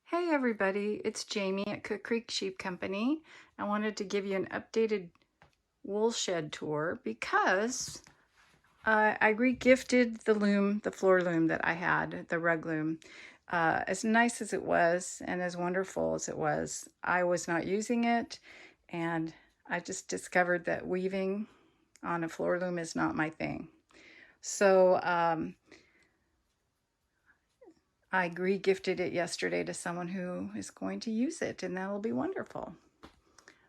Hey everybody, it's Jamie at Cook Creek Sheep Company. I wanted to give you an updated wool shed tour because I re-gifted the loom, the floor loom that I had, the rug loom. As nice as it was and as wonderful as it was, I was not using it, and I just discovered that weaving on a floor loom is not my thing. So I re-gifted it yesterday to someone who is going to use it, and that'll be wonderful.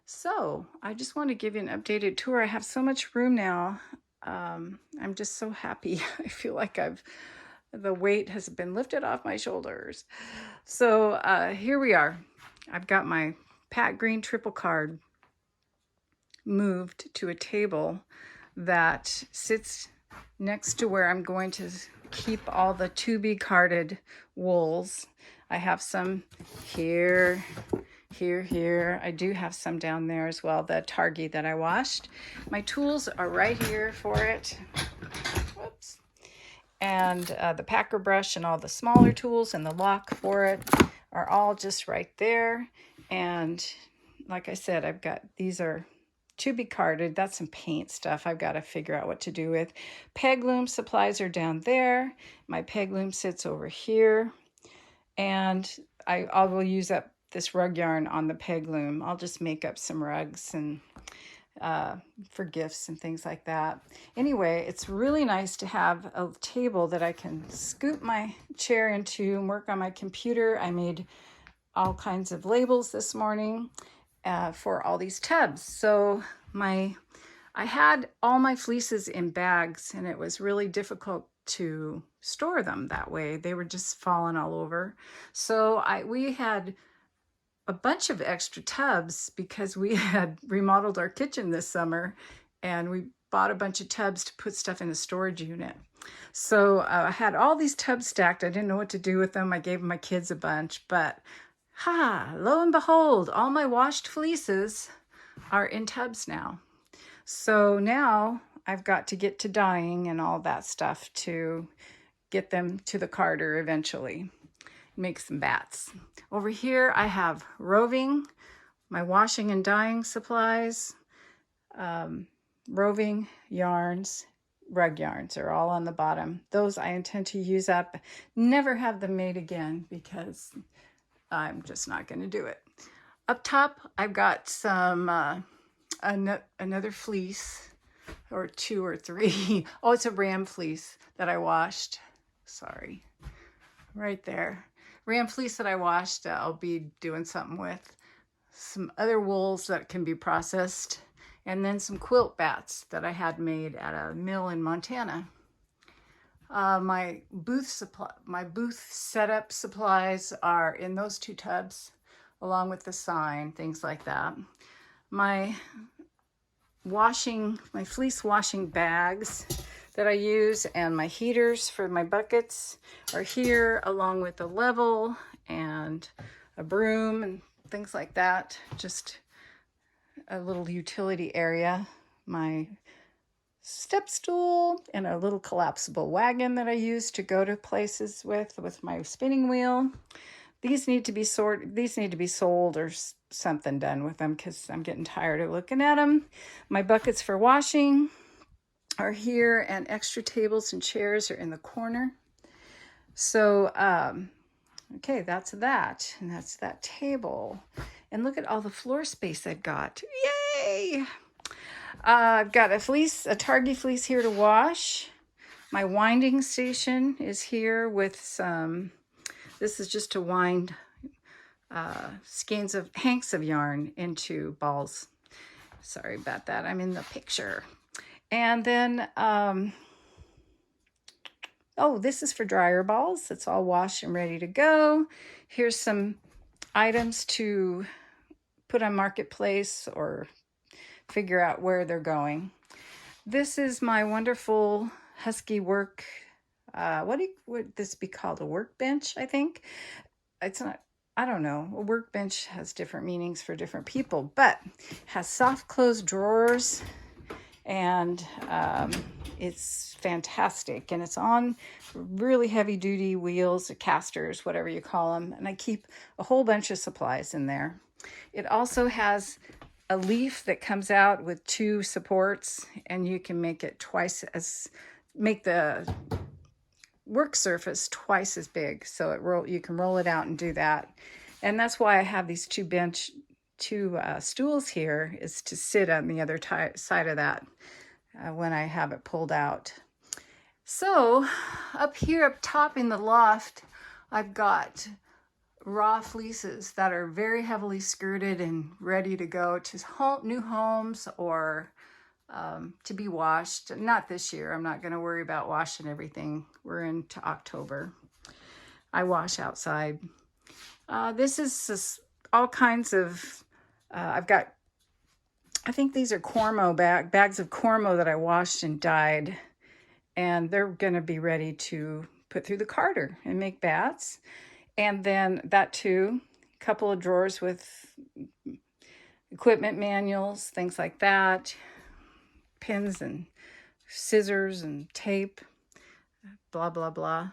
So I just want to give you an updated tour. I have so much room now. I'm just so happy. I feel like the weight has been lifted off my shoulders. So here we are. I've got my Pat Green triple card moved to a table that sits next to where I'm going to keep all the to-be carded wools. I have some here, here. I do have some down there as well, the Targhee that I washed. My tools are right here for it. Whoops. And the packer brush and all the smaller tools and the lock for it are all just right there. And like I said, I've got, these are to be carded. That's some paint stuff I've got to figure out what to do with. Peg loom supplies are down there. My peg loom sits over here. And I will use up this rug yarn on the peg loom. I'll just make up some rugs and for gifts and things like that. Anyway, it's really nice to have a table that I can scoop my chair into and work on my computer. I made all kinds of labels this morning for all these tubs. So I had all my fleeces in bags, and it was really difficult to store them that way. They were just falling all over. So we had a bunch of extra tubs because we had remodeled our kitchen this summer, and we bought a bunch of tubs to put stuff in the storage unit. So I had all these tubs stacked. I didn't know what to do with them. I gave my kids a bunch, but lo and behold, all my washed fleeces are in tubs now. So now I've got to get to dyeing and all that stuff to get them to the carder eventually. Make some bats. Over here I have roving, my washing and dyeing supplies, roving yarns, rug yarns are all on the bottom. Those I intend to use up, never have them made again because I'm just not going to do it. Up top I've got some another fleece, or two or three. Oh, it's a ram fleece that I washed. Sorry, right there. Ram fleece that I washed. I'll be doing something with. Some other wools that can be processed, and then some quilt bats that I had made at a mill in Montana. My booth setup supplies are in those two tubs, along with the sign, things like that. My fleece washing bags that I use and my heaters for my buckets are here, along with a level and a broom and things like that. Just a little utility area. My step stool and a little collapsible wagon that I use to go to places with my spinning wheel. These need to be sold or something done with them because I'm getting tired of looking at them. My buckets for washing are here, and extra tables and chairs are in the corner. So, okay, that's that. And that's that table. And look at all the floor space I've got. Yay! I've got a Targhee fleece here to wash. My winding station is here with some, this is just to wind hanks of yarn into balls. Sorry about that, I'm in the picture. And then, this is for dryer balls. It's all washed and ready to go. Here's some items to put on Marketplace or figure out where they're going. This is my wonderful Husky work. What would this be called? A workbench, I think. It's not, I don't know. A workbench has different meanings for different people, but has soft closed drawers and it's fantastic, and it's on really heavy duty wheels, casters, whatever you call them, and I keep a whole bunch of supplies in there. It also has a leaf that comes out with 2 supports, and you can make it make the work surface twice as big, so you can roll it out and do that. And that's why I have these 2 stools here, is to sit on the other side of that when I have it pulled out. So up here up top in the loft, I've got raw fleeces that are very heavily skirted and ready to go to new homes or to be washed. Not this year. I'm not going to worry about washing everything. We're into October. I wash outside. This is just all kinds of, I've got, I think these are Cormo bags of Cormo that I washed and dyed, and they're going to be ready to put through the carder and make bats. And then that too, a couple of drawers with equipment manuals, things like that, pins and scissors and tape, blah, blah, blah.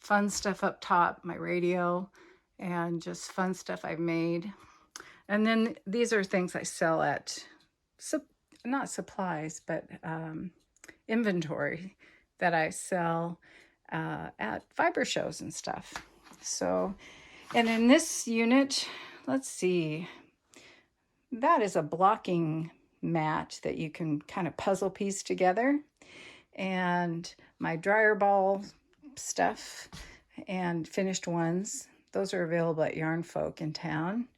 Fun stuff up top, my radio, and just fun stuff I've made. And then these are things I sell at, not supplies, but inventory that I sell at fiber shows and stuff. So, and in this unit, let's see, that is a blocking mat that you can kind of puzzle piece together. And my dryer ball stuff and finished ones, those are available at Yarn Folk in town.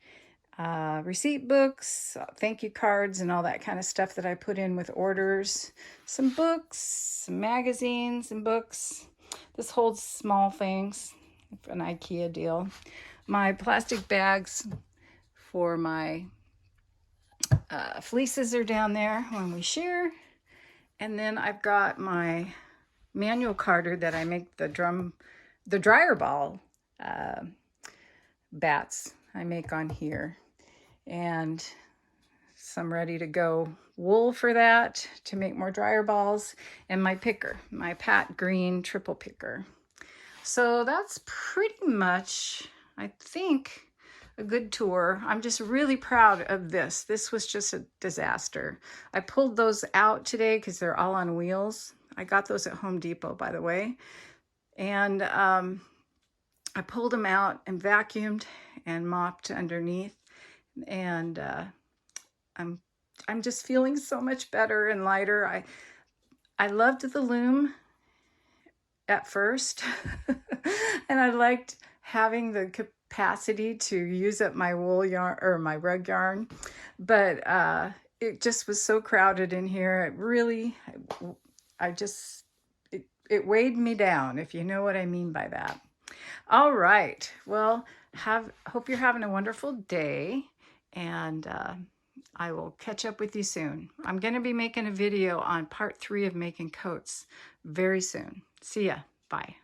Receipt books, thank you cards, and all that kind of stuff that I put in with orders. Some books, some magazines and books. This holds small things, an IKEA deal. My plastic bags for my fleeces are down there when we shear. And then I've got my manual carder that I make the dryer ball bats I make on here. And some ready to go wool for that to make more dryer balls, and my picker, my Pat Green triple picker. So that's pretty much, I think, a good tour. I'm just really proud of this. This was just a disaster. I pulled those out today because they're all on wheels. I got those at Home Depot, by the way. And I pulled them out and vacuumed and mopped underneath. And I'm just feeling so much better and lighter. I loved the loom at first, and I liked having the capacity to use up my wool yarn or my rug yarn, but it just was so crowded in here. It really, it weighed me down, if you know what I mean by that. All right, well, hope you're having a wonderful day, and I will catch up with you soon. I'm going to be making a video on part 3 of making coats very soon. See ya. Bye.